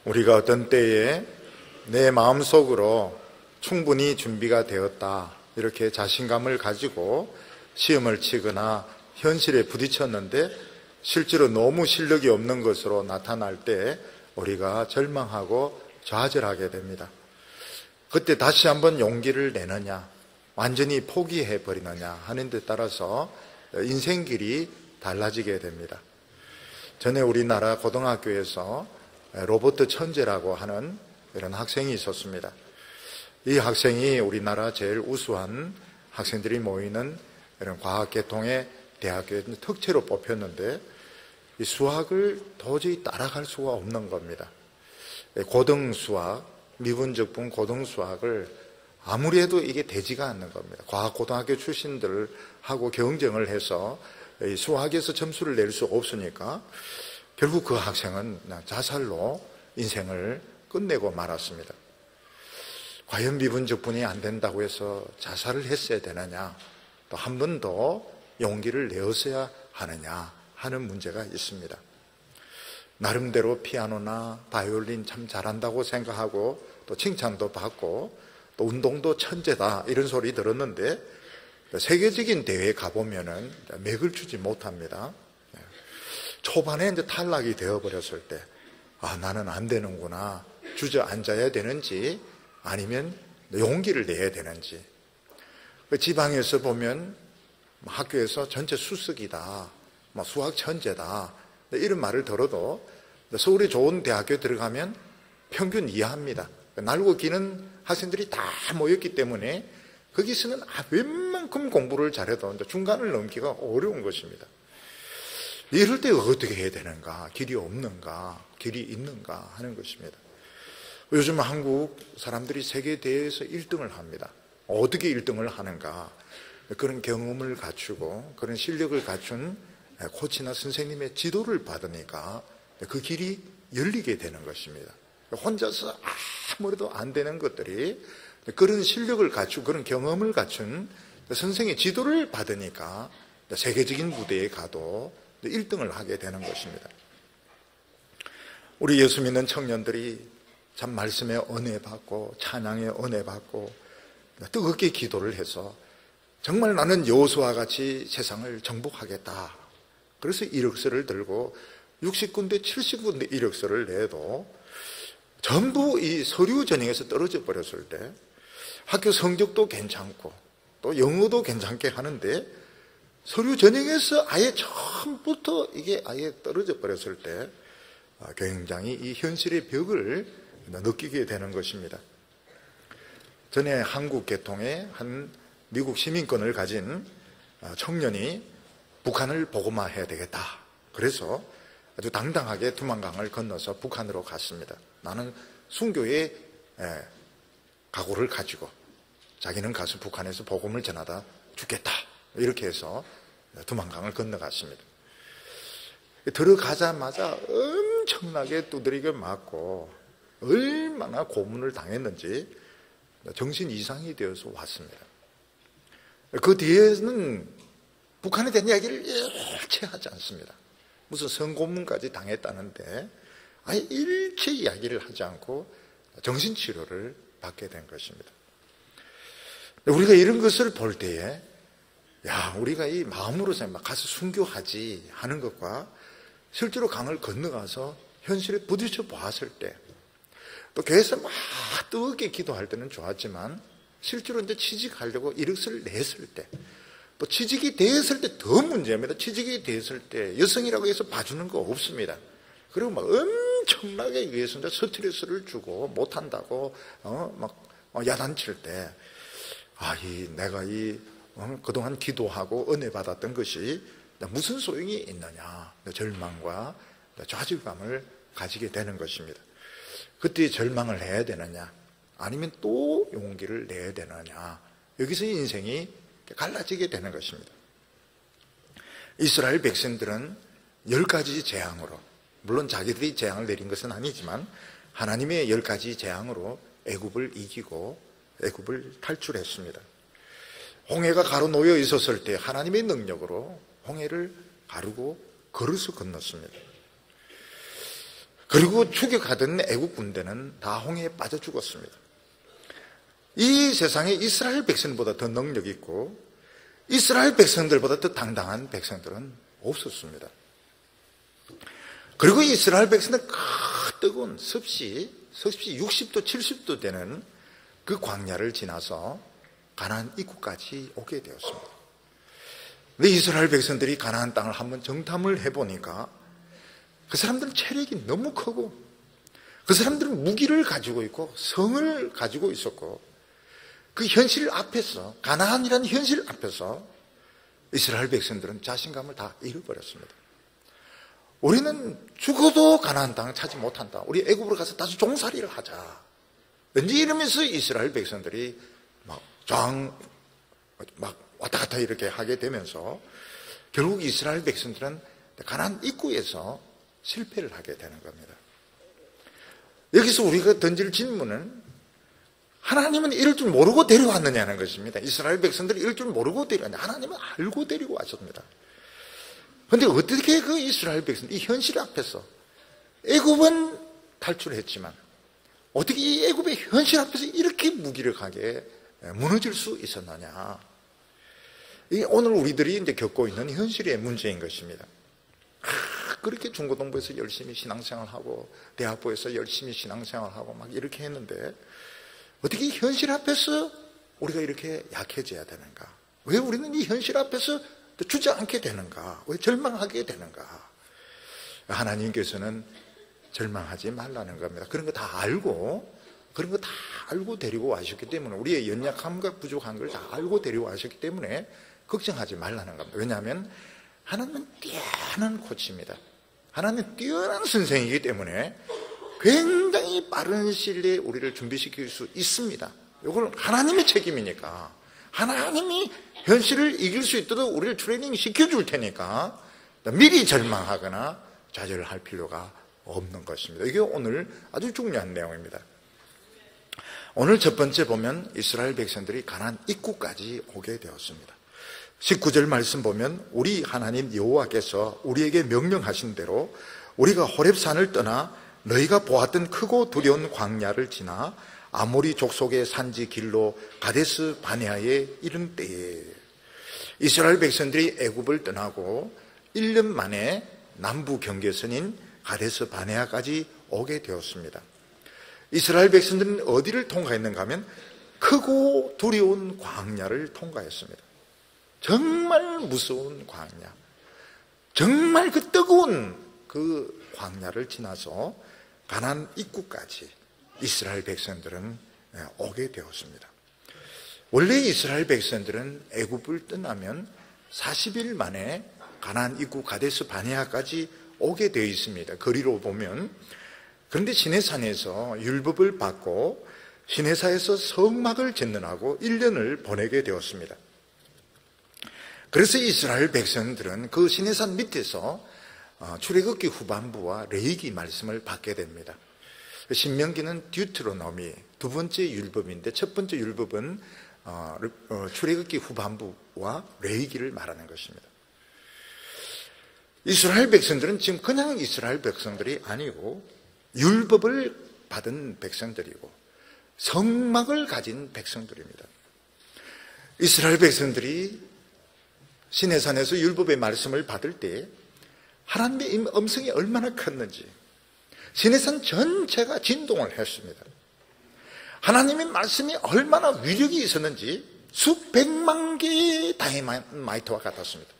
우리가 어떤 때에 내 마음속으로 충분히 준비가 되었다, 이렇게 자신감을 가지고 시험을 치거나 현실에 부딪혔는데 실제로 너무 실력이 없는 것으로 나타날 때 우리가 절망하고 좌절하게 됩니다. 그때 다시 한번 용기를 내느냐, 완전히 포기해 버리느냐 하는 데 따라서 인생길이 달라지게 됩니다. 전에 우리나라 고등학교에서 로버트 천재라고 하는 이런 학생이 있었습니다. 이 학생이 우리나라 제일 우수한 학생들이 모이는 이런 과학계통의 대학교의 특채로 뽑혔는데 이 수학을 도저히 따라갈 수가 없는 겁니다. 고등수학, 미분적분 고등수학을 아무리 해도 이게 되지가 않는 겁니다. 과학고등학교 출신들하고 경쟁을 해서 수학에서 점수를 낼 수 없으니까 결국 그 학생은 자살로 인생을 끝내고 말았습니다. 과연 미분적분이 안 된다고 해서 자살을 했어야 되느냐, 또 한 번 더 용기를 내었어야 하느냐 하는 문제가 있습니다. 나름대로 피아노나 바이올린 참 잘한다고 생각하고 또 칭찬도 받고 또 운동도 천재다 이런 소리 들었는데 세계적인 대회에 가보면은 맥을 추지 못합니다. 초반에 이제 탈락이 되어버렸을 때, 나는 안 되는구나, 주저앉아야 되는지 아니면 용기를 내야 되는지. 지방에서 보면 학교에서 전체 수석이다, 수학 천재다 이런 말을 들어도 서울의 좋은 대학교에 들어가면 평균 이하입니다. 날고 기는 학생들이 다 모였기 때문에 거기서는 웬만큼 공부를 잘해도 중간을 넘기가 어려운 것입니다. 이럴 때 어떻게 해야 되는가, 길이 없는가, 길이 있는가 하는 것입니다. 요즘 한국 사람들이 세계대회에서 1등을 합니다. 어떻게 1등을 하는가, 그런 경험을 갖추고 그런 실력을 갖춘 코치나 선생님의 지도를 받으니까 그 길이 열리게 되는 것입니다. 혼자서 아무래도 안 되는 것들이 그런 실력을 갖추고 그런 경험을 갖춘 선생의 지도를 받으니까 세계적인 무대에 가도 1등을 하게 되는 것입니다. 우리 예수 믿는 청년들이 참 말씀에 은혜 받고 찬양에 은혜 받고 뜨겁게 기도를 해서 정말 나는 여호수아와 같이 세상을 정복하겠다, 그래서 이력서를 들고 60군데 70군데 이력서를 내도 전부 이 서류 전형에서 떨어져 버렸을 때 학교 성적도 괜찮고 또 영어도 괜찮게 하는데 서류 전형에서 아예 처음부터 이게 아예 떨어져 버렸을 때 굉장히 이 현실의 벽을 느끼게 되는 것입니다. 전에 한국 계통의 한 미국 시민권을 가진 청년이 북한을 복음화해야 되겠다, 그래서 아주 당당하게 두만강을 건너서 북한으로 갔습니다. 나는 순교의 각오를 가지고 자기는 가서 북한에서 복음을 전하다 죽겠다, 이렇게 해서 두만강을 건너갔습니다. 들어가자마자 엄청나게 두드리게 맞고 얼마나 고문을 당했는지 정신 이상이 되어서 왔습니다. 그 뒤에는 북한에 대한 이야기를 일체 하지 않습니다. 무슨 성고문까지 당했다는데 아예 일체 이야기를 하지 않고 정신치료를 받게 된 것입니다. 우리가 이런 것을 볼 때에 우리가 이 마음으로서 가서 순교하지 하는 것과 실제로 강을 건너가서 현실에 부딪혀 보았을 때, 또 교회에서 막 뜨겁게 기도할 때는 좋았지만 실제로 이제 취직하려고 이력서를 냈을 때, 또 취직이 됐을 때 더 문제입니다. 취직이 됐을 때 여성이라고 해서 봐주는 거 없습니다. 그리고 막 엄청나게 위해서 이제 스트레스를 주고 못한다고 야단칠 때, 내가 그동안 기도하고 은혜 받았던 것이 무슨 소용이 있느냐, 절망과 좌절감을 가지게 되는 것입니다. 그때 절망을 해야 되느냐, 아니면 또 용기를 내야 되느냐, 여기서 인생이 갈라지게 되는 것입니다. 이스라엘 백성들은 10가지 재앙으로, 물론 자기들이 재앙을 내린 것은 아니지만 하나님의 10가지 재앙으로 애굽을 이기고 애굽을 탈출했습니다. 홍해가 가로놓여 있었을 때 하나님의 능력으로 홍해를 가르고 걸어서 건넜습니다. 그리고 추격하던 애국 군대는 다 홍해에 빠져 죽었습니다. 이 세상에 이스라엘 백성보다 더 능력 있고 이스라엘 백성들보다 더 당당한 백성들은 없었습니다. 그리고 이스라엘 백성들은 뜨거운 섭씨 60도 70도 되는 그 광야를 지나서 가나안 입구까지 오게 되었습니다. 근데 이스라엘 백성들이 가나안 땅을 한번 정탐을 해보니까 그 사람들은 체력이 너무 크고 그 사람들은 무기를 가지고 있고 성을 가지고 있었고 그 현실 앞에서, 가나안이라는 현실 앞에서 이스라엘 백성들은 자신감을 다 잃어버렸습니다. 우리는 죽어도 가나안 땅을 찾지 못한다. 우리 애굽으로 가서 다시 종살이를 하자. 왠지 이러면서 이스라엘 백성들이 막 왔다 갔다 이렇게 하게 되면서 결국 이스라엘 백성들은 가나안 입구에서 실패를 하게 되는 겁니다. 여기서 우리가 던질 질문은 하나님은 이럴 줄 모르고 데려왔느냐는 것입니다. 이스라엘 백성들이 이럴 줄 모르고 데려왔느냐. 하나님은 알고 데리고 왔습니다. 그런데 어떻게 그 이스라엘 백성들이 이 현실 앞에서 애굽은 탈출했지만 어떻게 이 애굽의 현실 앞에서 이렇게 무기력하게 무너질 수 있었느냐. 이게 오늘 우리들이 이제 겪고 있는 현실의 문제인 것입니다. 그렇게 중고등부에서 열심히 신앙생활하고 대학부에서 열심히 신앙생활하고 막 이렇게 했는데 어떻게 현실 앞에서 우리가 이렇게 약해져야 되는가? 왜 우리는 이 현실 앞에서 주저앉게 되는가? 왜 절망하게 되는가? 하나님께서는 절망하지 말라는 겁니다. 그런 거 다 알고 데리고 와셨기 때문에 우리의 연약함과 부족한 걸 다 알고 데리고 와셨기 때문에 걱정하지 말라는 겁니다. 왜냐하면 하나님은 뛰어난 코치입니다. 하나님은 뛰어난 선생이기 때문에 굉장히 빠른 시일 내에 우리를 준비시킬 수 있습니다. 이건 하나님의 책임이니까 하나님이 현실을 이길 수 있도록 우리를 트레이닝 시켜줄 테니까 미리 절망하거나 좌절할 필요가 없는 것입니다. 이게 오늘 아주 중요한 내용입니다. 오늘 첫 번째 보면 이스라엘 백성들이 가나안 입구까지 오게 되었습니다. 19절 말씀 보면 우리 하나님 여호와께서 우리에게 명령하신 대로 우리가 호렙산을 떠나 너희가 보았던 크고 두려운 광야를 지나 아모리 족속의 산지 길로 가데스 바네아에 이른 때에 이스라엘 백성들이 애굽을 떠나고 1년 만에 남부 경계선인 가데스 바네아까지 오게 되었습니다. 이스라엘 백성들은 어디를 통과했는가 하면 크고 두려운 광야를 통과했습니다. 정말 무서운 광야, 정말 그 뜨거운 그 광야를 지나서 가나안 입구까지 이스라엘 백성들은 오게 되었습니다. 원래 이스라엘 백성들은 애굽을 떠나면 40일 만에 가나안 입구 가데스 바네아까지 오게 되어 있습니다. 거리로 보면. 그런데 시내산에서 율법을 받고 시내사에서 성막을 전전하고 1년을 보내게 되었습니다. 그래서 이스라엘 백성들은 그 시내산 밑에서 출애굽기 후반부와 레위기 말씀을 받게 됩니다. 신명기는 듀트로노미, 두 번째 율법인데 첫 번째 율법은 출애굽기 후반부와 레위기를 말하는 것입니다. 이스라엘 백성들은 지금 그냥 이스라엘 백성들이 아니고 율법을 받은 백성들이고 성막을 가진 백성들입니다. 이스라엘 백성들이 시내산에서 율법의 말씀을 받을 때 하나님의 음성이 얼마나 컸는지 시내산 전체가 진동을 했습니다. 하나님의 말씀이 얼마나 위력이 있었는지 수백만 개의 다이너마이트와 같았습니다.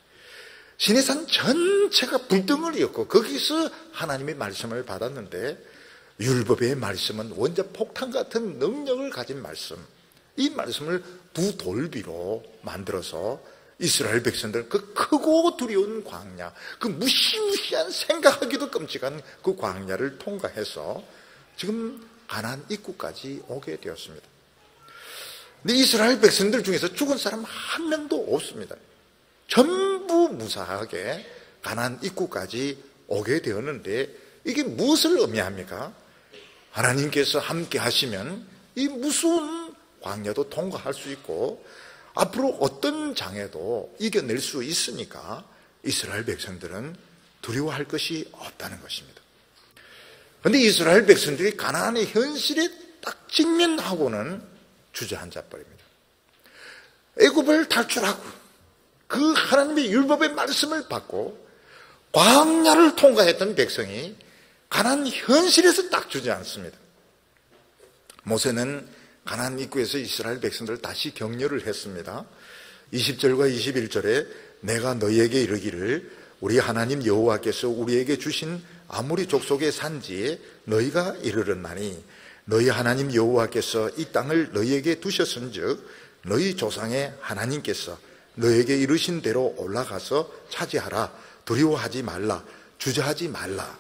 시내산 전체가 불덩어리였고 거기서 하나님의 말씀을 받았는데 율법의 말씀은 원자 폭탄 같은 능력을 가진 말씀, 이 말씀을 부돌비로 만들어서 이스라엘 백성들 그 크고 두려운 광야, 그 무시무시한 생각하기도 끔찍한 그 광야를 통과해서 지금 가나안 입구까지 오게 되었습니다. 근데 이스라엘 백성들 중에서 죽은 사람 한 명도 없습니다. 전부 무사하게 가나안 입구까지 오게 되었는데 이게 무엇을 의미합니까? 하나님께서 함께 하시면 이 무서운 광야도 통과할 수 있고 앞으로 어떤 장애도 이겨낼 수 있으니까 이스라엘 백성들은 두려워할 것이 없다는 것입니다. 그런데 이스라엘 백성들이 가나안의 현실에 딱 직면하고는 주저앉아 버립니다. 애굽을 탈출하고 그 하나님의 율법의 말씀을 받고 광야를 통과했던 백성이 가나안 현실에서 딱 주저앉습니다. 모세는 가나안 입구에서 이스라엘 백성들을 다시 격려를 했습니다. 20절과 21절에 내가 너희에게 이르기를 우리 하나님 여호와께서 우리에게 주신 아모리 족속의 산지에 너희가 이르렀나니 너희 하나님 여호와께서 이 땅을 너희에게 두셨은즉 너희 조상의 하나님께서 너희에게 이르신 대로 올라가서 차지하라. 두려워하지 말라. 주저하지 말라.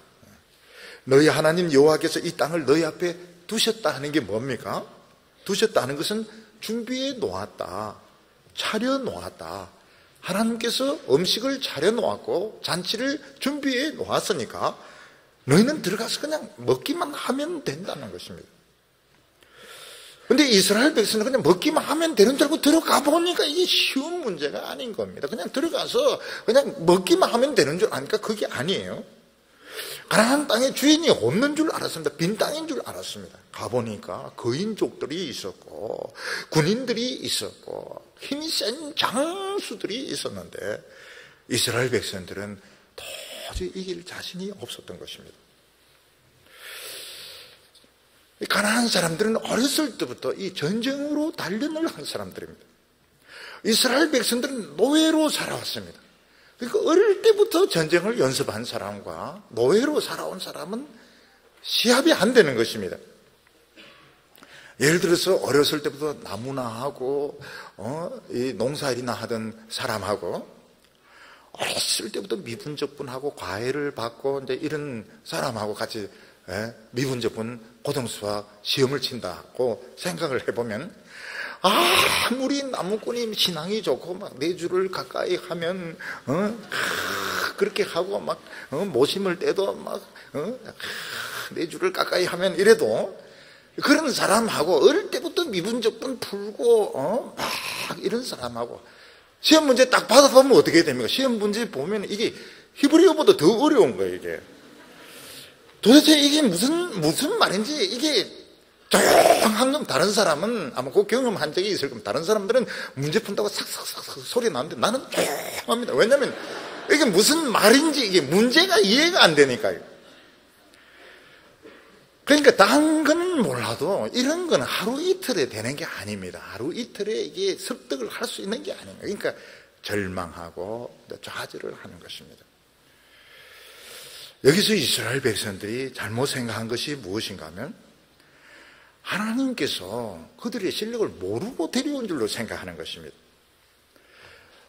너희 하나님 여호와께서 이 땅을 너희 앞에 두셨다 하는 게 뭡니까? 두셨다 하는 것은 준비해 놓았다. 차려 놓았다. 하나님께서 음식을 차려 놓았고 잔치를 준비해 놓았으니까 너희는 들어가서 그냥 먹기만 하면 된다는 것입니다. 근데 이스라엘 백성은 그냥 먹기만 하면 되는 줄 알고 들어가 보니까 이게 쉬운 문제가 아닌 겁니다. 그냥 들어가서 그냥 먹기만 하면 되는 줄 아니까 그게 아니에요. 가나안 땅에 주인이 없는 줄 알았습니다. 빈 땅인 줄 알았습니다. 가보니까 거인족들이 있었고 군인들이 있었고 힘이 센 장수들이 있었는데 이스라엘 백성들은 도저히 이길 자신이 없었던 것입니다. 가나안 사람들은 어렸을 때부터 이 전쟁으로 단련을 한 사람들입니다. 이스라엘 백성들은 노예로 살아왔습니다. 그러니까 어릴 때부터 전쟁을 연습한 사람과 노예로 살아온 사람은 시합이 안 되는 것입니다. 예를 들어서 어렸을 때부터 나무나 하고 이 농사일이나 하던 사람하고 어렸을 때부터 미분적분하고 과외를 받고 이제 이런 사람하고 같이 미분적분 고등수학 시험을 친다고 생각을 해보면 아무리 나무꾼이 신앙이 좋고 막 네 줄을 가까이 하면 그렇게 하고 막 모심을 떼도 막 네 줄을 가까이 하면 이래도 그런 사람하고 어릴 때부터 미분적분 풀고 막 이런 사람하고 시험 문제 딱 받아보면 어떻게 됩니까? 시험 문제 보면 이게 히브리어보다 더 어려운 거예요. 이게 도대체 이게 무슨 말인지 이게 조용한 건 다른 사람은 아마 그 경험한 적이 있을 겁니다. 다른 사람들은 문제 푼다고 삭삭삭삭 소리 나는데 나는 조용합니다. 왜냐하면 이게 무슨 말인지 이게 문제가 이해가 안 되니까요. 그러니까 다른 건 몰라도 이런 건 하루 이틀에 되는 게 아닙니다. 하루 이틀에 이게 습득을 할 수 있는 게 아닙니다. 그러니까 절망하고 좌절을 하는 것입니다. 여기서 이스라엘 백성들이 잘못 생각한 것이 무엇인가 하면 하나님께서 그들의 실력을 모르고 데려온 줄로 생각하는 것입니다.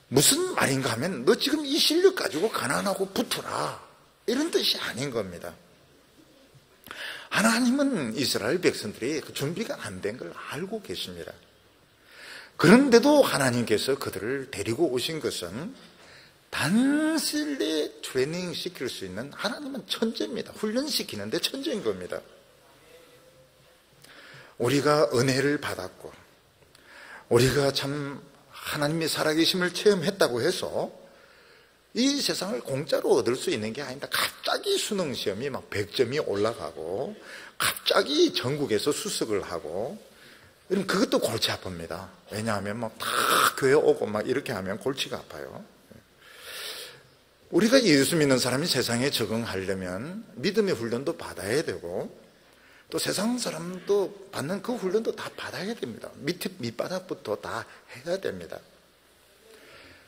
무슨 말인가 하면 너 지금 이 실력 가지고 가난하고 붙어라 이런 뜻이 아닌 겁니다. 하나님은 이스라엘 백성들이 그 준비가 안 된 걸 알고 계십니다. 그런데도 하나님께서 그들을 데리고 오신 것은 단실에 트레이닝 시킬 수 있는 하나님은 천재입니다. 훈련시키는데 천재인 겁니다. 우리가 은혜를 받았고 우리가 참 하나님의 살아계심을 체험했다고 해서 이 세상을 공짜로 얻을 수 있는 게 아닙니다. 갑자기 수능 시험이 막 100점이 올라가고 갑자기 전국에서 수석을 하고 이러면 그것도 골치 아픕니다. 왜냐하면 막 다 교회 오고 막 이렇게 하면 골치가 아파요. 우리가 예수 믿는 사람이 세상에 적응하려면 믿음의 훈련도 받아야 되고 또 세상 사람도 받는 그 훈련도 다 받아야 됩니다. 밑바닥부터 다 해야 됩니다.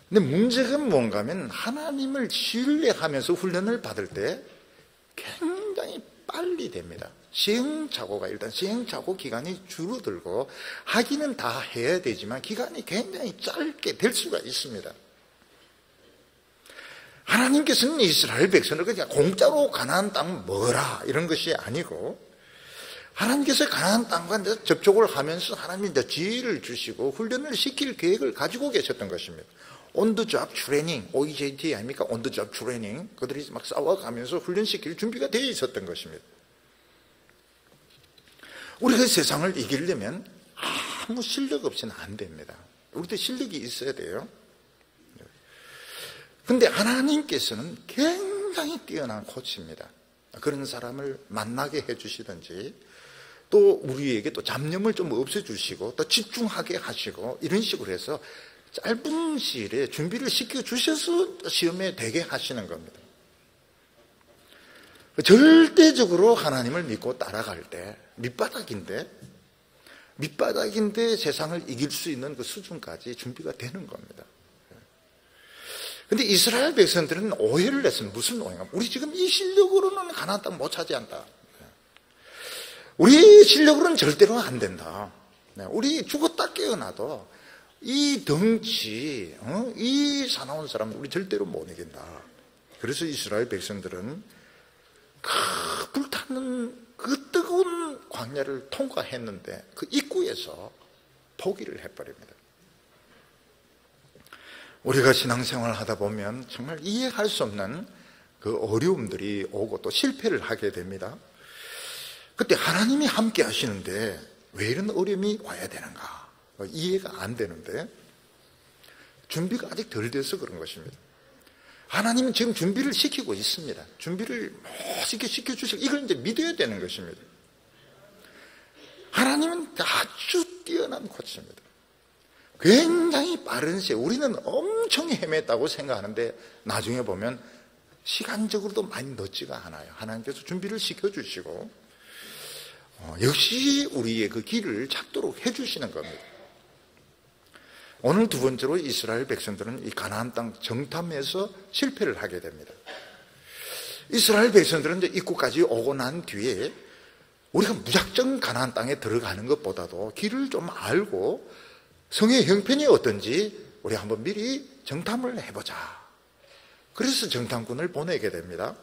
근데 문제가 뭔가 하면 하나님을 신뢰하면서 훈련을 받을 때 굉장히 빨리 됩니다. 일단 시행착오 기간이 줄어들고 하기는 다 해야 되지만 기간이 굉장히 짧게 될 수가 있습니다. 하나님께서는 이스라엘 백성을 그냥 공짜로 가나안 땅 먹어라 이런 것이 아니고 하나님께서 가나안 땅과 접촉을 하면서 하나님이 지혜를 주시고 훈련을 시킬 계획을 가지고 계셨던 것입니다. On the job training, OJT 아닙니까? On the job training. 그들이 막 싸워가면서 훈련시킬 준비가 되어 있었던 것입니다. 우리가 세상을 이기려면 아무 실력 없이는 안 됩니다. 우리도 실력이 있어야 돼요. 그런데 하나님께서는 굉장히 뛰어난 코치입니다. 그런 사람을 만나게 해주시든지, 또 우리에게 또 잡념을 좀 없애주시고 또 집중하게 하시고, 이런 식으로 해서 짧은 시일에 준비를 시켜주셔서 시험에 되게 하시는 겁니다. 절대적으로 하나님을 믿고 따라갈 때 밑바닥인데 세상을 이길 수 있는 그 수준까지 준비가 되는 겁니다. 근데 이스라엘 백성들은 오해를 했습니다. 무슨 오해가? 우리 지금 이 실력으로는 가나안 땅 못 차지한다. 우리 실력으로는 절대로 안 된다. 우리 죽었다 깨어나도 이 덩치, 이 사나운 사람 우리 절대로 못 이긴다. 그래서 이스라엘 백성들은 그 불타는 그 뜨거운 광야를 통과했는데 그 입구에서 포기를 해버립니다. 우리가 신앙생활을 하다 보면 정말 이해할 수 없는 그 어려움들이 오고 또 실패를 하게 됩니다. 그때 하나님이 함께 하시는데 왜 이런 어려움이 와야 되는가? 이해가 안 되는데 준비가 아직 덜 돼서 그런 것입니다. 하나님은 지금 준비를 시키고 있습니다. 준비를 멋있게 시켜주시고 이걸 이제 믿어야 되는 것입니다. 하나님은 아주 뛰어난 코치입니다. 굉장히 빠른 시에 우리는 엄청 헤맸다고 생각하는데 나중에 보면 시간적으로도 많이 늦지가 않아요. 하나님께서 준비를 시켜주시고 역시 우리의 그 길을 찾도록 해주시는 겁니다. 오늘 두 번째로 이스라엘 백성들은 이 가나안 땅 정탐에서 실패를 하게 됩니다. 이스라엘 백성들은 이제 입구까지 오고 난 뒤에 우리가 무작정 가나안 땅에 들어가는 것보다도 길을 좀 알고 성의 형편이 어떤지 우리 한번 미리 정탐을 해보자. 그래서 정탐꾼을 보내게 됩니다.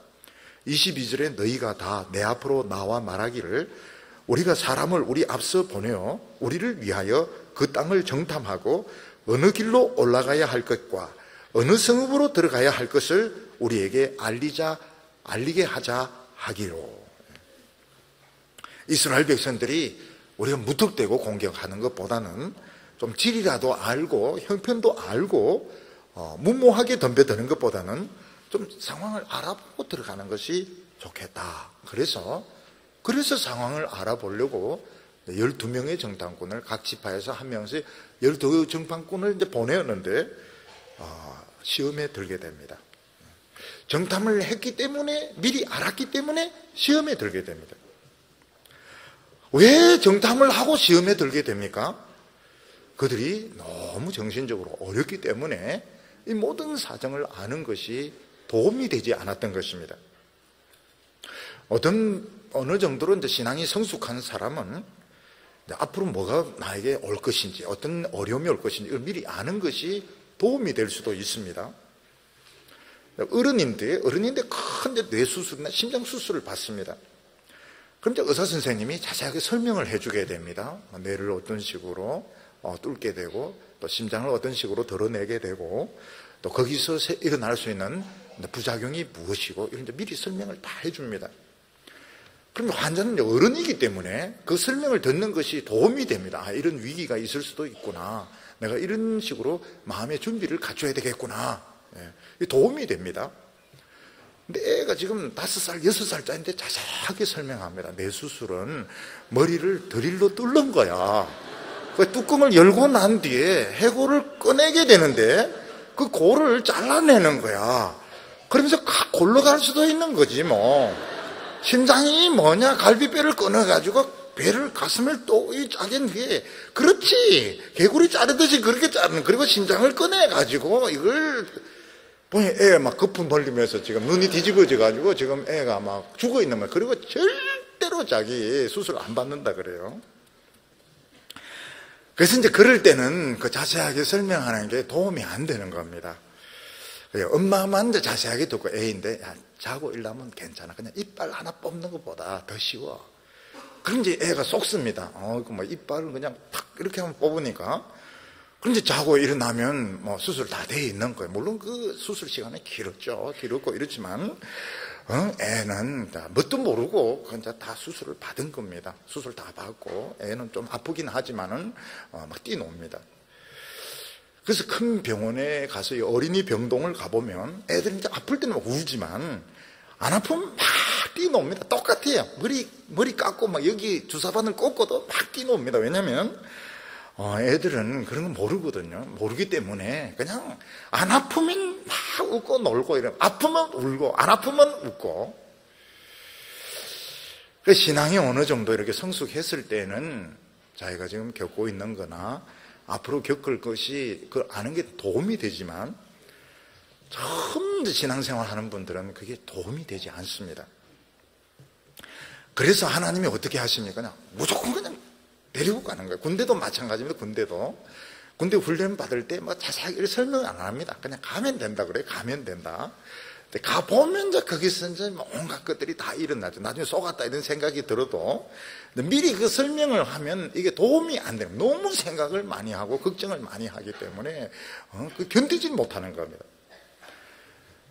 22절에 너희가 다 내 앞으로 나와 말하기를 우리가 사람을 우리 앞서 보내어 우리를 위하여 그 땅을 정탐하고 어느 길로 올라가야 할 것과 어느 성읍으로 들어가야 할 것을 우리에게 알리게 하자 하기로. 이스라엘 백성들이 우리가 무턱대고 공격하는 것보다는 좀 지리라도 알고 형편도 알고 무모하게 덤벼드는 것보다는 좀 상황을 알아보고 들어가는 것이 좋겠다. 그래서 상황을 알아보려고 12명의 정탐꾼을 각 지파에서 한 명씩 12 정탐꾼을 이제 보내었는데 시험에 들게 됩니다. 정탐을 했기 때문에, 미리 알았기 때문에 시험에 들게 됩니다. 왜 정탐을 하고 시험에 들게 됩니까? 그들이 너무 정신적으로 어렵기 때문에 이 모든 사정을 아는 것이 도움이 되지 않았던 것입니다. 어느 정도로 이제 신앙이 성숙한 사람은 앞으로 뭐가 나에게 올 것인지, 어떤 어려움이 올 것인지 이걸 미리 아는 것이 도움이 될 수도 있습니다. 어른인데 큰 뇌수술이나 심장수술을 받습니다. 그럼 이제 의사 선생님이 자세하게 설명을 해주게 됩니다. 뇌를 어떤 식으로 뚫게 되고 또 심장을 어떤 식으로 드러내게 되고 또 거기서 일어날 수 있는 부작용이 무엇이고 이런 미리 설명을 다 해줍니다. 그럼 환자는 어른이기 때문에 그 설명을 듣는 것이 도움이 됩니다. 이런 위기가 있을 수도 있구나. 내가 이런 식으로 마음의 준비를 갖춰야 되겠구나. 도움이 됩니다. 근데 애가 지금 5살, 6살짜리인데 자세하게 설명합니다. 내 수술은 머리를 드릴로 뚫는 거야. 그 뚜껑을 열고 난 뒤에 해골을 꺼내게 되는데 그 골을 잘라내는 거야. 그러면서 골로 갈 수도 있는 거지 뭐. 심장이 뭐냐, 갈비뼈를 끊어가지고 배를, 가슴을 또 짜긴 게, 그렇지. 개구리 자르듯이 그렇게 자르는, 그리고 심장을 꺼내가지고 이걸, 보니 애가 막 거품 벌리면서 지금 눈이 뒤집어져가지고 지금 애가 막 죽어 있는 거야. 그리고 절대로 자기 수술 안 받는다 그래요. 그래서 이제 그럴 때는 그 자세하게 설명하는 게 도움이 안 되는 겁니다. 엄마만 이제 자세하게 듣고 애인데, 야, 자고 일어나면 괜찮아. 그냥 이빨 하나 뽑는 것보다 더 쉬워. 그럼 이제 애가 속습니다. 이빨을 그냥 탁 이렇게 한번 뽑으니까. 그럼 이제 자고 일어나면 수술 다 돼 있는 거예요. 물론 그 수술 시간이 길었고 이렇지만, 애는 뭣도 모르고 그냥 다 수술을 받은 겁니다. 수술 다 받고, 애는 좀 아프긴 하지만은, 막 뛰노옵니다. 그래서 큰 병원에 가서 어린이 병동을 가보면 애들이 이제 아플 때는 막 울지만 안 아프면 막 뛰노옵니다. 똑같아요. 머리 깎고 막 여기 주사바늘 꽂고도 막 뛰노옵니다. 왜냐면 애들은 그런 거 모르거든요. 모르기 때문에 그냥 안 아프면 막 웃고 놀고 이러면 아프면 울고 안 아프면 웃고. 그 신앙이 어느 정도 이렇게 성숙했을 때는 자기가 지금 겪고 있는 거나 앞으로 겪을 것이 그 아는 게 도움이 되지만 처음 신앙생활 하는 분들은 그게 도움이 되지 않습니다. 그래서 하나님이 어떻게 하십니까? 그냥 무조건 그냥 데리고 가는 거예요. 군대도 마찬가지입니다. 군대 훈련 받을 때 뭐 자세하게 설명을 안 합니다. 그냥 가면 된다 그래요. 가면 된다. 근데 가보면 이제 거기서 이제 온갖 것들이 다 일어나죠. 나중에 속았다 이런 생각이 들어도 미리 그 설명을 하면 이게 도움이 안 돼요. 너무 생각을 많이 하고 걱정을 많이 하기 때문에 견디지 못하는 겁니다.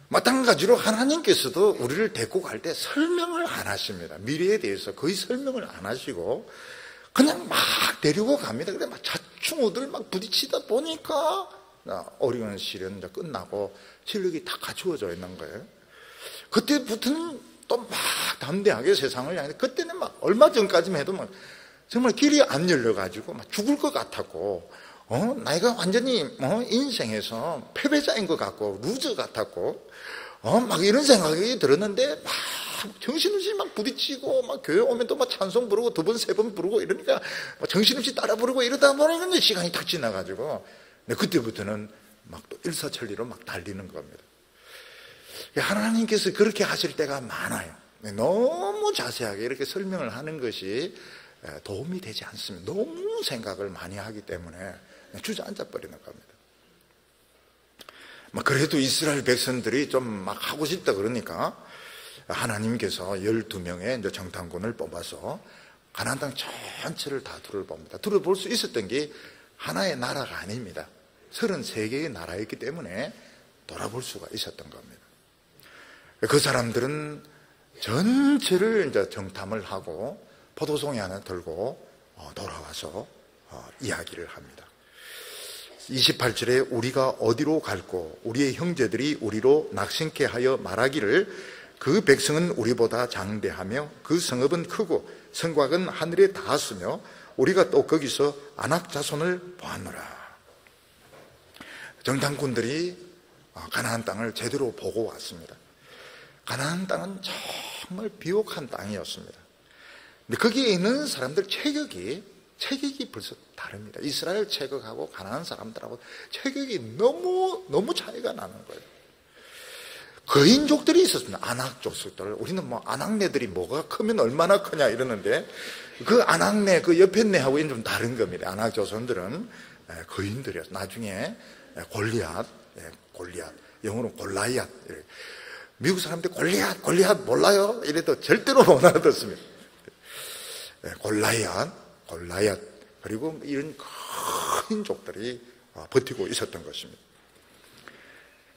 마찬가지로 하나님께서도 우리를 데리고 갈 때 설명을 안 하십니다. 미래에 대해서 거의 설명을 안 하시고 그냥 막 데리고 갑니다. 그래 막 자충우들 막 부딪히다 보니까 오리온 시련 이제 끝나고 실력이 다 갖추어져 있는 거예요. 그때부터는 또 막 담대하게 세상을 향해, 그때는 막 얼마 전까지만 해도 막 정말 길이 안 열려가지고 막 죽을 것 같았고, 나이가 완전히 인생에서 패배자인 것 같고 루저 같았고, 막 이런 생각이 들었는데 막 정신없이 막 부딪히고 막 교회 오면 또 막 찬송 부르고 2번, 3번 부르고 이러니까 막 정신없이 따라 부르고 이러다 보니까 시간이 탁 지나가지고 그때부터는 막 또 일사천리로 막 달리는 겁니다. 하나님께서 그렇게 하실 때가 많아요. 너무 자세하게 이렇게 설명을 하는 것이 도움이 되지 않습니다. 너무 생각을 많이 하기 때문에 주저앉아 버리는 겁니다. 그래도 이스라엘 백성들이 좀 막 하고 싶다 그러니까 하나님께서 12명의 이제 정탐꾼을 뽑아서 가나안 땅 전체를 다 둘러봅니다. 둘러볼 수 있었던 게 하나의 나라가 아닙니다. 33개의 나라였기 때문에 돌아볼 수가 있었던 겁니다. 그 사람들은 전체를 이제 정탐을 하고 포도송이 하나 들고 돌아와서 이야기를 합니다. 28절에 우리가 어디로 갈고 우리의 형제들이 우리로 낙심케 하여 말하기를 그 백성은 우리보다 장대하며 그 성읍은 크고 성곽은 하늘에 닿았으며 우리가 또 거기서 아낙 자손을 보았노라. 정탐꾼들이 가나안 땅을 제대로 보고 왔습니다. 가나안 땅은 정말 비옥한 땅이었습니다. 근데 거기에 있는 사람들 체격이 벌써 다릅니다. 이스라엘 체격하고 가나안 사람들하고 체격이 너무 차이가 나는 거예요. 거인족들이 있었습니다. 아낙 족속들. 우리는 아낙네들이 뭐가 크면 얼마나 크냐 이러는데 그 아낙네, 그 옆에 네하고는 좀 다른 겁니다. 아낙 조선들은 거인들이었어요. 나중에 골리앗, 영어로 골라이앗. 미국 사람들 골리앗 몰라요? 이래도 절대로 못 알아듣습니다. 골라이앗, 그리고 이런 큰 족들이 버티고 있었던 것입니다.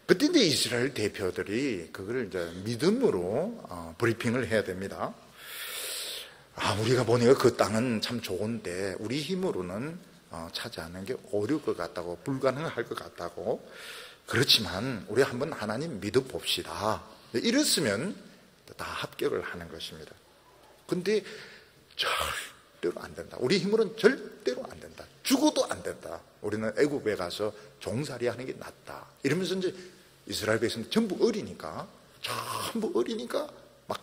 그때 이제 이스라엘 대표들이 그걸 이제 믿음으로 브리핑을 해야 됩니다. 우리가 보니까 그 땅은 참 좋은데 우리 힘으로는 차지하는 게 어려울 것 같다고, 불가능할 것 같다고. 그렇지만 우리 한번 하나님 믿어봅시다. 이랬으면 다 합격을 하는 것입니다. 근데 절대로 안 된다. 우리 힘으로는 절대로 안 된다. 죽어도 안 된다. 우리는 애국에 가서 종살이 하는 게 낫다. 이러면서 이제 이스라엘 백성 전부 어리니까 막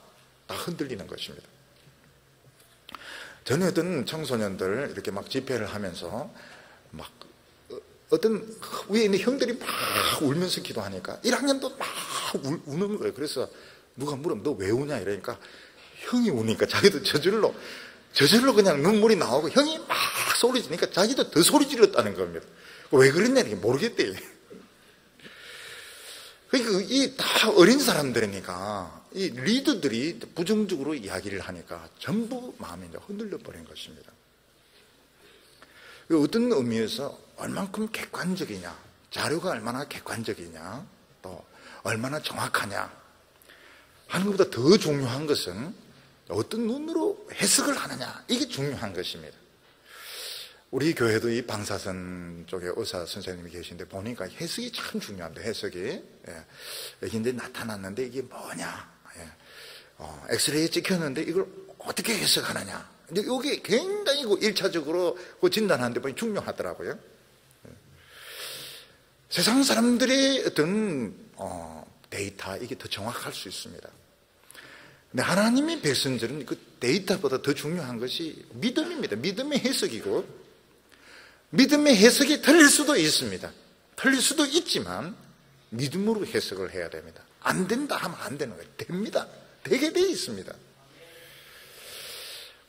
다 흔들리는 것입니다. 전에 어떤 청소년들 이렇게 막 집회를 하면서 막 어떤 위에 있는 형들이 막 울면서 기도하니까 1학년도 막 우는 거예요. 그래서 누가 물으면 너 왜 우냐 이러니까 형이 우니까 자기도 저절로 그냥 눈물이 나오고 형이 막 소리 지르니까 자기도 더 소리 질렀다는 겁니다. 왜 그랬냐는 모르겠대요. 그러니까 이 다 어린 사람들이니까 이 리더들이 부정적으로 이야기를 하니까 전부 마음이 이제 흔들려 버린 것입니다. 어떤 의미에서 얼만큼 객관적이냐, 자료가 얼마나 객관적이냐, 또 얼마나 정확하냐 하는 것보다 더 중요한 것은 어떤 눈으로 해석을 하느냐, 이게 중요한 것입니다. 우리 교회도 이 방사선 쪽에 의사 선생님이 계신데 보니까 해석이 참 중요합니다. 해석이. 여기 이제 나타났는데 이게 뭐냐. 엑스레이에 찍혔는데 이걸 어떻게 해석하느냐. 근데 이게 굉장히 1차적으로 진단하는 데 보니 중요하더라고요. 세상 사람들의 어떤 데이터, 이게 더 정확할 수 있습니다. 근데 하나님의 백성들은 그 데이터보다 더 중요한 것이 믿음입니다. 믿음의 해석이고, 믿음의 해석이 틀릴 수도 있습니다. 틀릴 수도 있지만 믿음으로 해석을 해야 됩니다. 안 된다 하면 안 되는 거예요. 됩니다. 되게 돼 있습니다.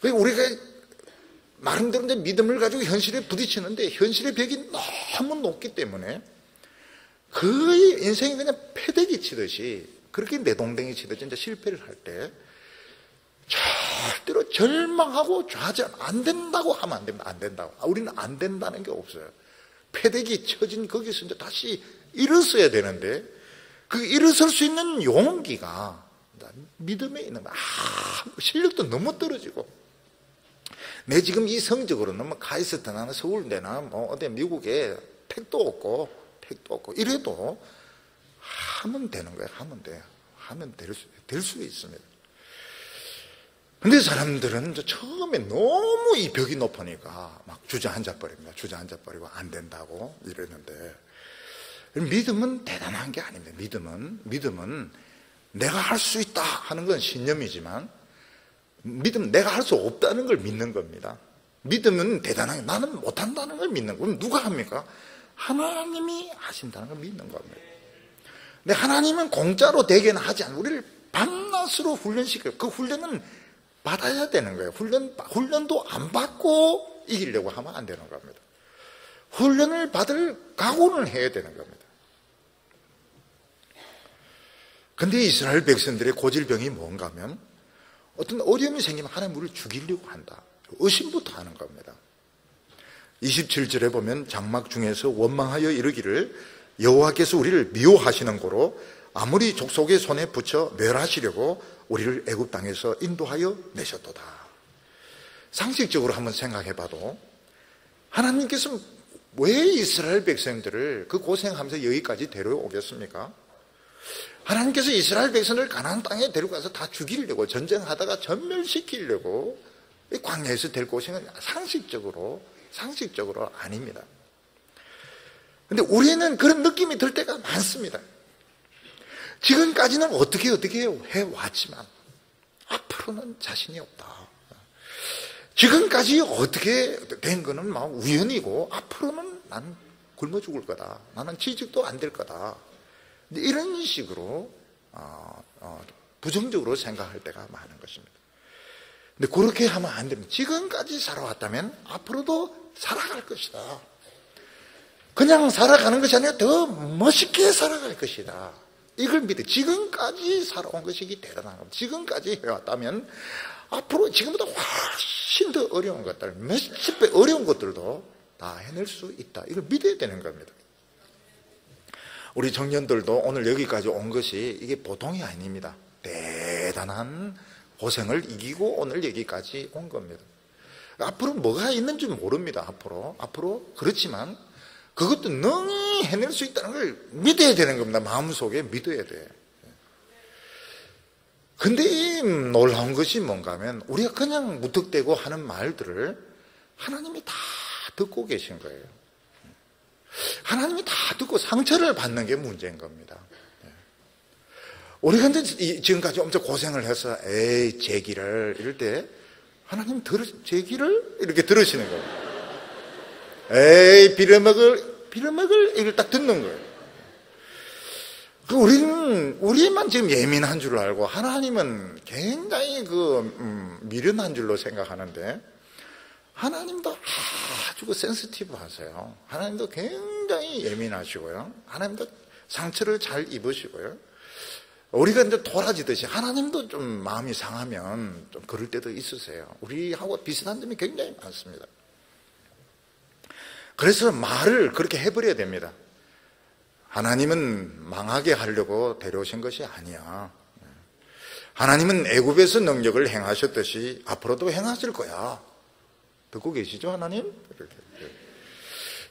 우리가 나름대로 믿음을 가지고 현실에 부딪히는데 현실의 벽이 너무 높기 때문에 거의 인생이 그냥 패대기 치듯이, 그렇게 내동댕이 치듯이 이제 실패를 할 때 절대로 절망하고 좌절, 안 된다고 하면 안 됩니다. 안 된다고. 우리는 안 된다는 게 없어요. 패대기 쳐진 거기서 이제 다시 일어서야 되는데, 그 일어설 수 있는 용기가 믿음에 있는 거야. 실력도 너무 떨어지고, 내 지금 이 성적으로는 뭐 카이스트나 서울대나 뭐 어디 미국에 택도 없고 이래도 하면 되는 거예요. 하면 돼요. 하면 될 수 있습니다. 근데 사람들은 처음에 너무 이 벽이 높으니까 막 주저앉아 버립니다. 주저앉아 버리고 안 된다고 이러는데, 믿음은 대단한 게 아닙니다. 믿음은 내가 할 수 있다 하는 건 신념이지만, 믿음은 내가 할 수 없다는 걸 믿는 겁니다. 믿음은 대단한 게, 나는 못한다는 걸 믿는 거예요. 그럼 누가 합니까? 하나님이 하신다는 걸 믿는 겁니다. 근데 하나님은 공짜로 되게는 하지 않아요. 우리를 밤낮으로 훈련시켜요. 그 훈련은 받아야 되는 거예요. 훈련도 안 받고 이기려고 하면 안 되는 겁니다. 훈련을 받을 각오는 해야 되는 겁니다. 근데 이스라엘 백성들의 고질병이 뭔가 하면, 어떤 어려움이 생기면 하나님 우리를 죽이려고 한다. 의심부터 하는 겁니다. 27절에 보면 장막 중에서 원망하여 이르기를 여호와께서 우리를 미워하시는 고로 아무리 족속의 손에 붙여 멸하시려고 우리를 애굽 땅에서 인도하여 내셨도다. 상식적으로 한번 생각해 봐도 하나님께서 왜 이스라엘 백성들을 그 고생하면서 여기까지 데려오겠습니까? 하나님께서 이스라엘 백성을 가나안 땅에 데려가서 다 죽이려고, 전쟁하다가 전멸시키려고 이 광야에서 될 고생은 상식적으로 아닙니다. 근데 우리는 그런 느낌이 들 때가 많습니다. 지금까지는 어떻게 해왔지만 앞으로는 자신이 없다. 지금까지 어떻게 된 거는 막 우연이고 앞으로는 나는 굶어 죽을 거다. 나는 취직도 안 될 거다. 이런 식으로 부정적으로 생각할 때가 많은 것입니다. 근데 그렇게 하면 안 됩니다. 지금까지 살아왔다면 앞으로도 살아갈 것이다. 그냥 살아가는 것이 아니라 더 멋있게 살아갈 것이다. 이걸 믿어. 지금까지 살아온 것이 대단한 겁니다. 지금까지 해왔다면 앞으로 지금보다 훨씬 더 어려운 것들, 몇십 배 어려운 것들도 다 해낼 수 있다. 이걸 믿어야 되는 겁니다. 우리 청년들도 오늘 여기까지 온 것이 이게 보통이 아닙니다. 대단한 고생을 이기고 오늘 여기까지 온 겁니다. 앞으로 뭐가 있는지 모릅니다. 앞으로 그렇지만 그것도 능히 해낼 수 있다는 걸 믿어야 되는 겁니다. 마음속에 믿어야 돼. 근데 이 놀라운 것이 뭔가 하면 우리가 그냥 무턱대고 하는 말들을 하나님이 다 듣고 계신 거예요. 하나님이 다 듣고 상처를 받는 게 문제인 겁니다. 우리가 지금까지 엄청 고생을 해서 에이 제기를 이럴 때 하나님 제기를 이렇게 들으시는 거예요. 에이 빌어먹을 이걸 딱 듣는 거예요. 우리만 지금 예민한 줄 알고 하나님은 굉장히 미련한 줄로 생각하는데 하나님도 아주 센시티브 하세요. 하나님도 굉장히 예민하시고요. 하나님도 상처를 잘 입으시고요. 우리가 이제 도라지듯이 하나님도 좀 마음이 상하면 좀 그럴 때도 있으세요. 우리하고 비슷한 점이 굉장히 많습니다. 그래서 말을 그렇게 해버려야 됩니다. 하나님은 망하게 하려고 데려오신 것이 아니야. 하나님은 애굽에서 능력을 행하셨듯이 앞으로도 행하실 거야. 듣고 계시죠, 하나님?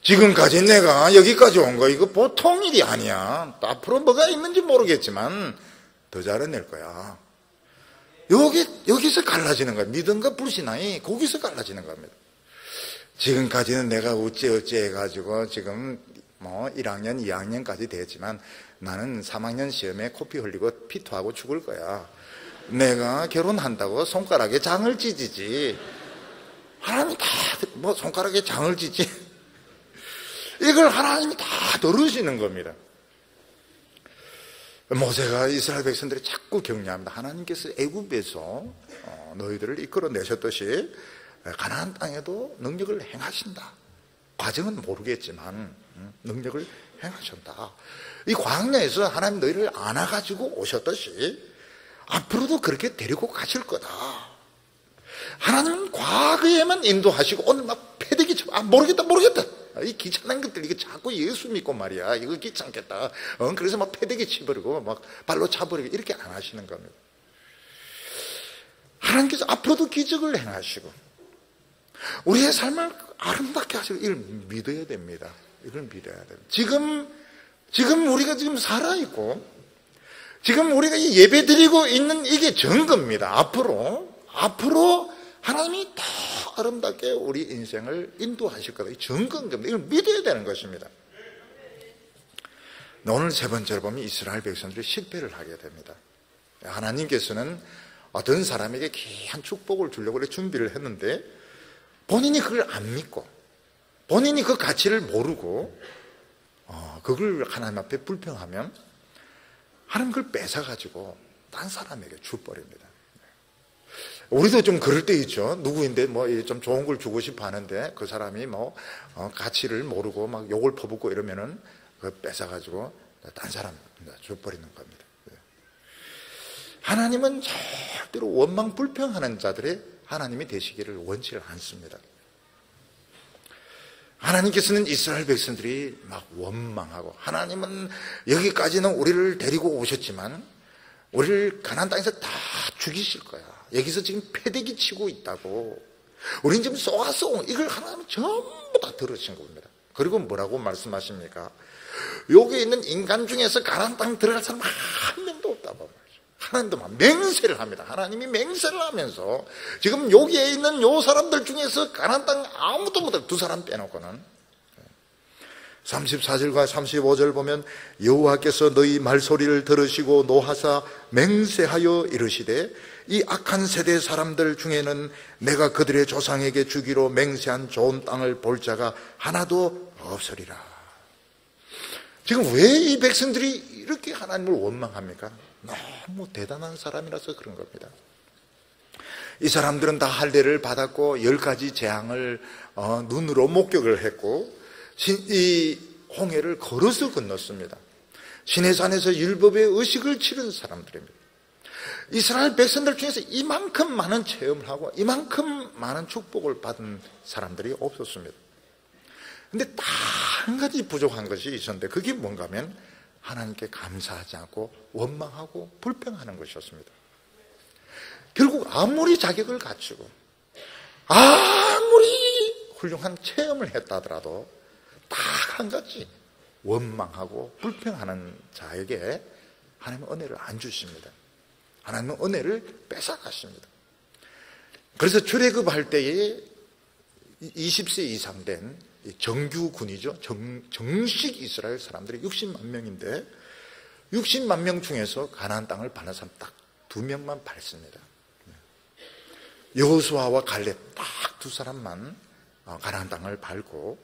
지금까지 내가 여기까지 온 거 이거 보통 일이 아니야. 앞으로 뭐가 있는지 모르겠지만 더 잘해낼 거야. 여기서 갈라지는 거예요. 믿음과 불신앙이 거기서 갈라지는 겁니다. 지금까지는 내가 어찌 해가지고 지금 1학년, 2학년까지 됐지만 나는 3학년 시험에 코피 흘리고 피토하고 죽을 거야. 내가 결혼한다고 손가락에 장을 찢지. 하나님이 다 손가락에 장을 찢지. 이걸 하나님이 다 들으시는 겁니다. 모세가 이스라엘 백성들이 자꾸 격려합니다. 하나님께서 애굽에서 너희들을 이끌어내셨듯이 가나안 땅에도 능력을 행하신다. 과정은 모르겠지만 능력을 행하신다. 이 광야에서 하나님 너희를 안아가지고 오셨듯이 앞으로도 그렇게 데리고 가실 거다. 하나님은 과거에만 인도하시고 오늘 막 패대기 쳐. 모르겠다. 이 귀찮은 것들 이거 자꾸 예수 믿고 말이야. 이거 귀찮겠다. 그래서 막 패대기 치버리고 막 발로 차버리고 이렇게 안 하시는 겁니다. 하나님께서 앞으로도 기적을 행하시고 우리의 삶을 아름답게 하시고 이걸 믿어야 됩니다. 이걸 믿어야 됩니다. 지금 우리가 지금 살아있고 지금 우리가 이 예배 드리고 있는 이게 증거입니다. 앞으로 하나님이 더 아름답게 우리 인생을 인도하실 거다. 이 증거인 겁니다. 이걸 믿어야 되는 것입니다. 오늘 세 번째로 보면 이스라엘 백성들이 실패를 하게 됩니다. 하나님께서는 어떤 사람에게 귀한 축복을 주려고 준비를 했는데 본인이 그걸 안 믿고 본인이 그 가치를 모르고 그걸 하나님 앞에 불평하면 하나님 그걸 뺏어가지고 딴 사람에게 줘버립니다. 우리도 좀 그럴 때 있죠. 누구인데 좀 좋은 걸 주고 싶어 하는데 그 사람이 가치를 모르고 막 욕을 퍼붓고 이러면은 그걸 뺏어가지고 딴 사람 줘버리는 겁니다. 하나님은 절대로 원망 불평하는 자들의 하나님이 되시기를 원치를 않습니다. 하나님께서는 이스라엘 백성들이 막 원망하고 하나님은 여기까지는 우리를 데리고 오셨지만 우리를 가나안 땅에서 다 죽이실 거야. 여기서 지금 패대기 치고 있다고. 우린 지금 쏘아쏘 이걸 하나님은 전부 다 들으신 겁니다. 그리고 뭐라고 말씀하십니까? 여기 있는 인간 중에서 가나안 땅 들어갈 사람 한 명도 없다고 말이죠. 하나님도 막 맹세를 합니다. 하나님이 맹세를 하면서 지금 여기에 있는 요 사람들 중에서 가나안 땅 아무도 못해. 두 사람 빼놓고는 34절과 35절 보면 여호와께서 너희 말소리를 들으시고 노하사 맹세하여 이르시되 이 악한 세대 사람들 중에는 내가 그들의 조상에게 주기로 맹세한 좋은 땅을 볼 자가 하나도 없으리라. 지금 왜 이 백성들이 이렇게 하나님을 원망합니까? 너무 대단한 사람이라서 그런 겁니다. 이 사람들은 다 할례를 받았고 10가지 재앙을 눈으로 목격을 했고 이 홍해를 걸어서 건넜습니다. 시내산에서 율법의 의식을 치른 사람들입니다. 이스라엘 백성들 중에서 이만큼 많은 체험을 하고 이만큼 많은 축복을 받은 사람들이 없었습니다. 근데 딱 한 가지 부족한 것이 있었는데 그게 뭔가 하면 하나님께 감사하지 않고 원망하고 불평하는 것이었습니다. 결국 아무리 자격을 갖추고 아무리 훌륭한 체험을 했다 하더라도 딱 한 가지 원망하고 불평하는 자에게 하나님은 은혜를 안 주십니다. 하나님은 은혜를 뺏어가십니다. 그래서 출애굽할 때에 20세 이상 된 정규군이죠. 정식 이스라엘 사람들이 60만 명인데 60만 명 중에서 가나안 땅을 밟는 사람 딱 2명만 밟습니다. 여호수아와 갈렙 딱 2사람만 가나안 땅을 밟고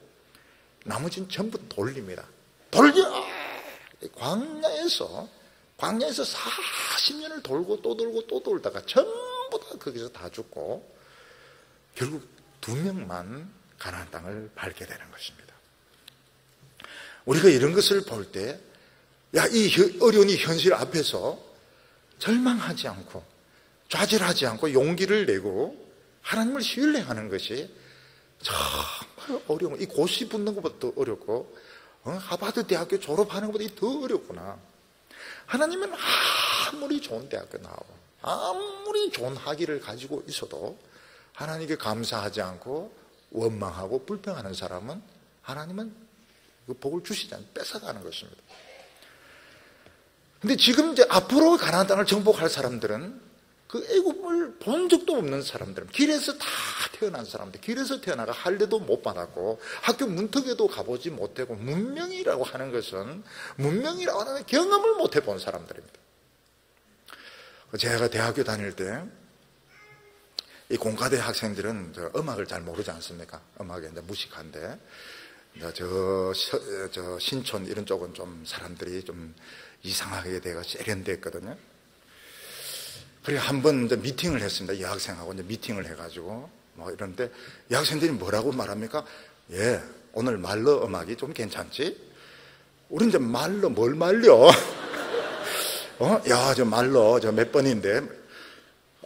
나머지는 전부 돌립니다. 광야에서 40년을 돌고 또 돌고 또 돌다가 전부 다 거기서 다 죽고 결국 2명만 가나안 땅을 밟게 되는 것입니다. 우리가 이런 것을 볼 때 이 어려운 이 현실 앞에서 절망하지 않고 좌절하지 않고 용기를 내고 하나님을 신뢰하는 것이 정말 어려운, 이 고시 붙는 것보다 더 어렵고 하버드 대학교 졸업하는 것보다 더 어렵구나. 하나님은 아무리 좋은 대학교 나오고 아무리 좋은 학위를 가지고 있어도 하나님께 감사하지 않고 원망하고 불평하는 사람은 하나님은 그 복을 주시지 않고 뺏어가는 것입니다. 근데 지금 이제 앞으로 가나안 땅을 정복할 사람들은 그 애굽을 본 적도 없는 사람들, 길에서 다 태어난 사람들, 길에서 태어나가 할례도 못 받았고 학교 문턱에도 가보지 못하고 문명이라고 하는 것은, 문명이라고 하는 경험을 못 해본 사람들입니다. 제가 대학교 다닐 때 이 공과대 학생들은 음악을 잘 모르지 않습니까? 음악에 이제 무식한데, 저 신촌 이런 쪽은 좀 사람들이 좀 이상하게 돼가 세련됐거든요. 그래 한번 이제 미팅을 했습니다. 여학생하고 이제 미팅을 해가지고 뭐 이런데 여학생들이 뭐라고 말합니까? 예, 오늘 말러 음악이 좀 괜찮지? 우리 이제 말러 뭘 말려? 야, 저 말러 저 몇 번인데.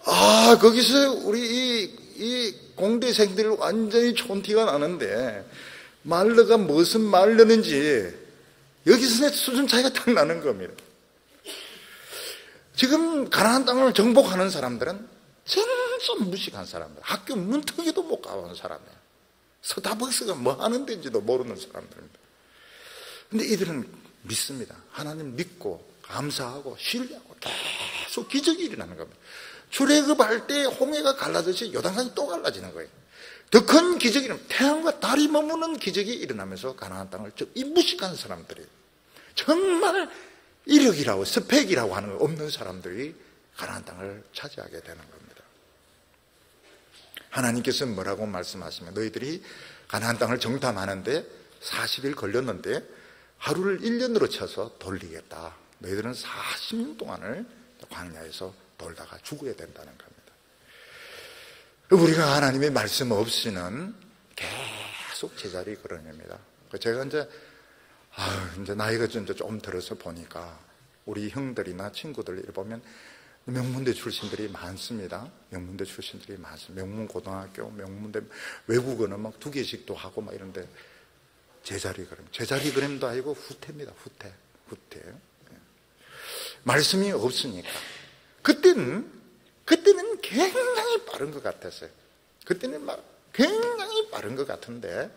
아, 거기서 우리 이 공대생들 완전히 촌티가 나는데 말러가 무슨 말러는지 여기서 수준 차이가 딱 나는 겁니다. 지금 가나안 땅을 정복하는 사람들은 진짜 무식한 사람들, 학교 문턱에도 못 가본 사람이에요. 스타벅스가 뭐 하는 데인지도 모르는 사람들입니다. 근데 이들은 믿습니다. 하나님 믿고 감사하고 신뢰하고 계속 기적이 일어나는 겁니다. 출애굽할 때 홍해가 갈라졌지 요단강이 또 갈라지는 거예요. 더 큰 기적이 일어나면 태양과 달이 머무는 기적이 일어나면서 가나안 땅을, 이 무식한 사람들이, 정말 이력이라고 스펙이라고 하는 거 없는 사람들이 가나안 땅을 차지하게 되는 겁니다. 하나님께서 뭐라고 말씀하시면, 너희들이 가나안 땅을 정탐하는데 40일 걸렸는데 하루를 1년으로 쳐서 돌리겠다. 너희들은 40년 동안을 광야에서 돌다가 죽어야 된다는 겁니다. 우리가 하나님의 말씀 없이는 계속 제자리 걸어냅니다. 제가 이제 나이가 좀 들어서 보니까 우리 형들이나 친구들 보면 명문대 출신들이 많습니다. 명문대 출신들이 많습니다. 명문고등학교, 명문대, 외국어는 막 2개씩도 하고 막 이런데 제자리 걸음도 아니고 후퇴입니다. 후퇴. 말씀이 없으니까. 그때는 굉장히 빠른 것 같았어요. 그때는 막 굉장히 빠른 것 같은데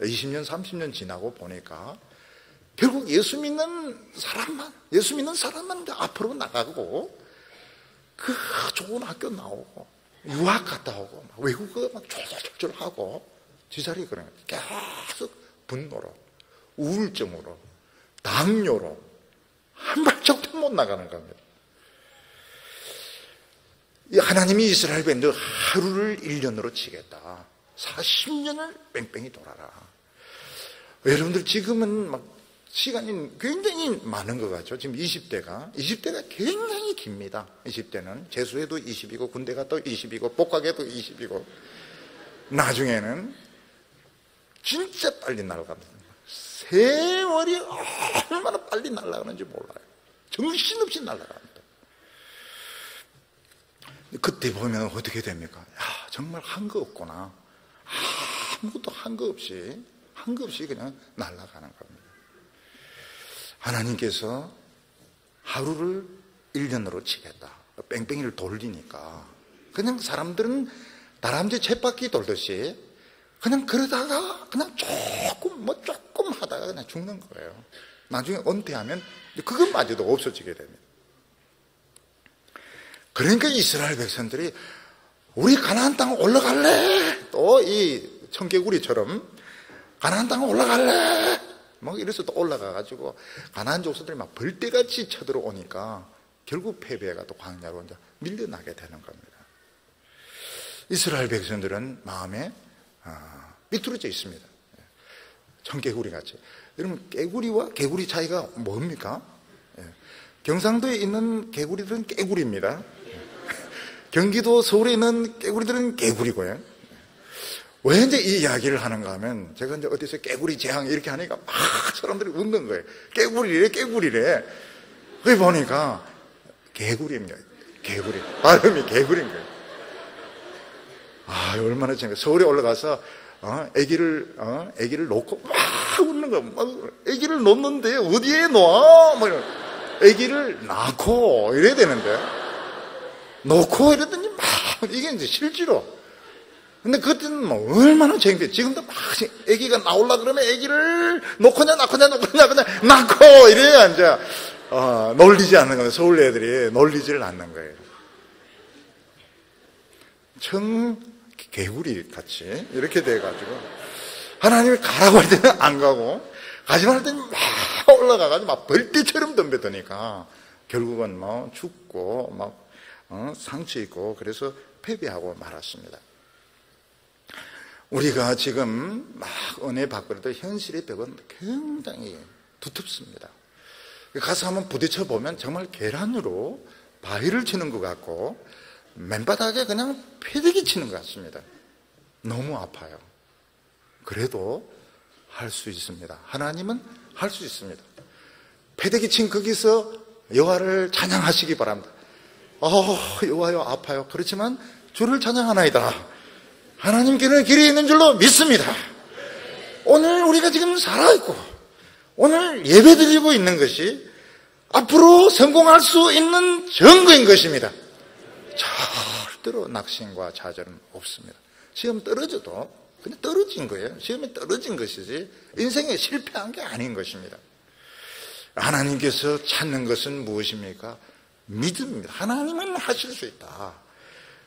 20년, 30년 지나고 보니까 결국 예수 믿는 사람만 앞으로 나가고 그 좋은 학교 나오고 유학 갔다 오고 막 외국어 막 졸졸졸 하고 제자리 그런 계속 분노로, 우울증으로, 당뇨로 한 발짝도 못 나가는 겁니다. 하나님이 이스라엘 백성들 하루를 1년으로 치겠다. 40년을 뺑뺑이 돌아라. 여러분들 지금은 막 시간이 굉장히 많은 것 같죠. 지금 20대가 굉장히 깁니다. 20대는 재수해도 20이고 군대 가도 20이고 복학해도 20이고 나중에는 진짜 빨리 날아갑니다. 세월이 얼마나 빨리 날아가는지 몰라요. 정신없이 날아갑니다. 그때 보면 어떻게 됩니까? 야, 정말 한 거 없구나. 아무것도 한 거 없이 그냥 날아가는 겁니다. 하나님께서 하루를 1년으로 치겠다. 뺑뺑이를 돌리니까 그냥 사람들은 다람쥐 쳇바퀴 돌듯이 그냥 그러다가 그냥 조금 하다가 그냥 죽는 거예요. 나중에 은퇴하면 그것마저도 없어지게 됩니다. 그러니까 이스라엘 백성들이 우리 가나안 땅 올라갈래? 또 이 청개구리처럼 가나안 땅 올라갈래? 막 이래서 또 올라가가지고 가나안 족속들이 막 벌떼같이 쳐들어오니까 결국 패배가 또 광야로 이제 밀려나게 되는 겁니다. 이스라엘 백성들은 마음에 삐뚤어져 있습니다. 청개구리같이. 여러분 깨구리와 개구리 차이가 뭡니까? 경상도에 있는 개구리들은 깨구리입니다. 경기도 서울에 있는 깨구리들은 개구리고요. 왜 이제 이 이야기를 하는가 하면 제가 이제 어디서 깨구리 재앙 이렇게 하니까 막 사람들이 웃는 거예요. 깨구리래. 그게 보니까 개구리입니다. 개구리. 발음이 개구리인 거예요. 얼마나 재밌어요. 서울에 올라가서 아기를 놓고 막 웃는 거예요. 아기를 놓는데 어디에 놓아? 뭐 아기를 낳고 이래야 되는데 놓고 이러더니 막 이게 이제 실제로. 근데 그때는 뭐 얼마나 재밌게 지금도 막 아기가 나오려 그러면 아기를 놓고냐 그냥 낳고 이래야 이제 놀리지 않는 거예요. 서울 애들이 놀리지를 않는 거예요. 개구리 같이 이렇게 돼가지고 하나님이 가라고 할 때는 안 가고 가지 말할 때는 막 올라가가지고 막 벌떼처럼 덤벼드니까 결국은 뭐 죽고 막 상처 있고 그래서 패배하고 말았습니다. 우리가 지금 막 은혜 받고도 현실의 벽은 굉장히 두텁습니다. 가서 한번 부딪혀 보면 정말 계란으로 바위를 치는 것 같고 맨바닥에 그냥 패대기 치는 것 같습니다. 너무 아파요. 그래도 할 수 있습니다. 하나님은 할 수 있습니다. 패대기 친 거기서 여호와를 찬양하시기 바랍니다. 여호와여 아파요. 그렇지만 주를 찬양하나이다. 하나님께는 길이 있는 줄로 믿습니다. 오늘 우리가 지금 살아있고 오늘 예배드리고 있는 것이 앞으로 성공할 수 있는 증거인 것입니다. 절대로 낙심과 좌절은 없습니다. 시험 떨어져도 그냥 떨어진 거예요. 시험에 떨어진 것이지 인생에 실패한 게 아닌 것입니다. 하나님께서 찾는 것은 무엇입니까? 믿음입니다. 하나님은 하실 수 있다.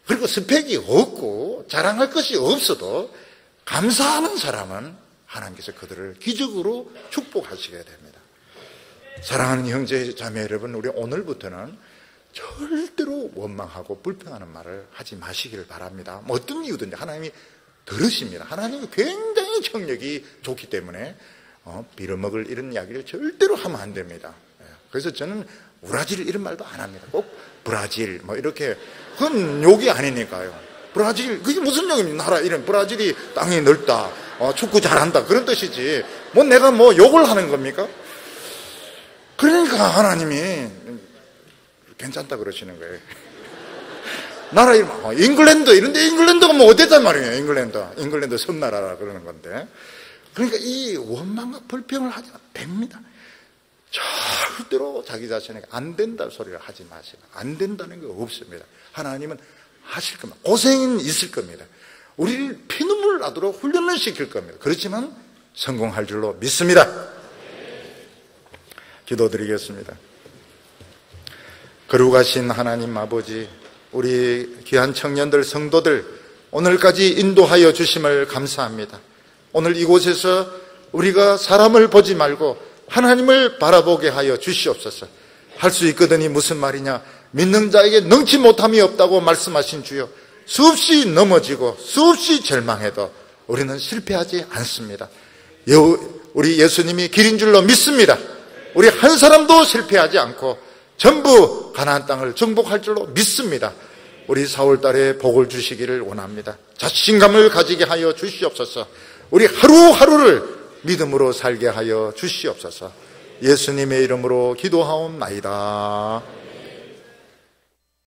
그리고 스펙이 없고 자랑할 것이 없어도 감사하는 사람은 하나님께서 그들을 기적으로 축복하시게 됩니다. 사랑하는 형제 자매 여러분, 우리 오늘부터는 절대로 원망하고 불평하는 말을 하지 마시기를 바랍니다. 뭐 어떤 이유든지 하나님이 들으십니다. 하나님이 굉장히 청력이 좋기 때문에 빌어먹을 이런 이야기를 절대로 하면 안 됩니다. 그래서 저는 우라질 이런 말도 안 합니다. 꼭 브라질 뭐 이렇게, 그건 욕이 아니니까요. 브라질 그게 무슨 욕입니까? 나라 이름 브라질이 땅이 넓다, 축구 잘한다 그런 뜻이지 뭐 내가 뭐 욕을 하는 겁니까? 그러니까 하나님이 괜찮다 그러시는 거예요. 나라 이름 잉글랜드 이런데 잉글랜드가 뭐 어땠단 말이에요. 잉글랜드 섬나라라 그러는 건데, 그러니까 이 원망과 불평을 하지 됩니다. 절대로 자기 자신에게 안 된다 소리를 하지 마시고, 안 된다는 게 없습니다. 하나님은 하실 겁니다. 고생은 있을 겁니다. 우리를 피눈물 나도록 훈련을 시킬 겁니다. 그렇지만 성공할 줄로 믿습니다. 기도드리겠습니다. 거룩하신 하나님 아버지, 우리 귀한 청년들 성도들 오늘까지 인도하여 주심을 감사합니다. 오늘 이곳에서 우리가 사람을 보지 말고 하나님을 바라보게 하여 주시옵소서. 할 수 있거든이 무슨 말이냐? 믿는 자에게 능치 못함이 없다고 말씀하신 주여, 수없이 넘어지고 수없이 절망해도 우리는 실패하지 않습니다. 우리 예수님이 길인 줄로 믿습니다. 우리 한 사람도 실패하지 않고 전부 가나안 땅을 정복할 줄로 믿습니다. 우리 4월달에 복을 주시기를 원합니다. 자신감을 가지게 하여 주시옵소서. 우리 하루하루를 믿음으로 살게 하여 주시옵소서. 예수님의 이름으로 기도하옵나이다.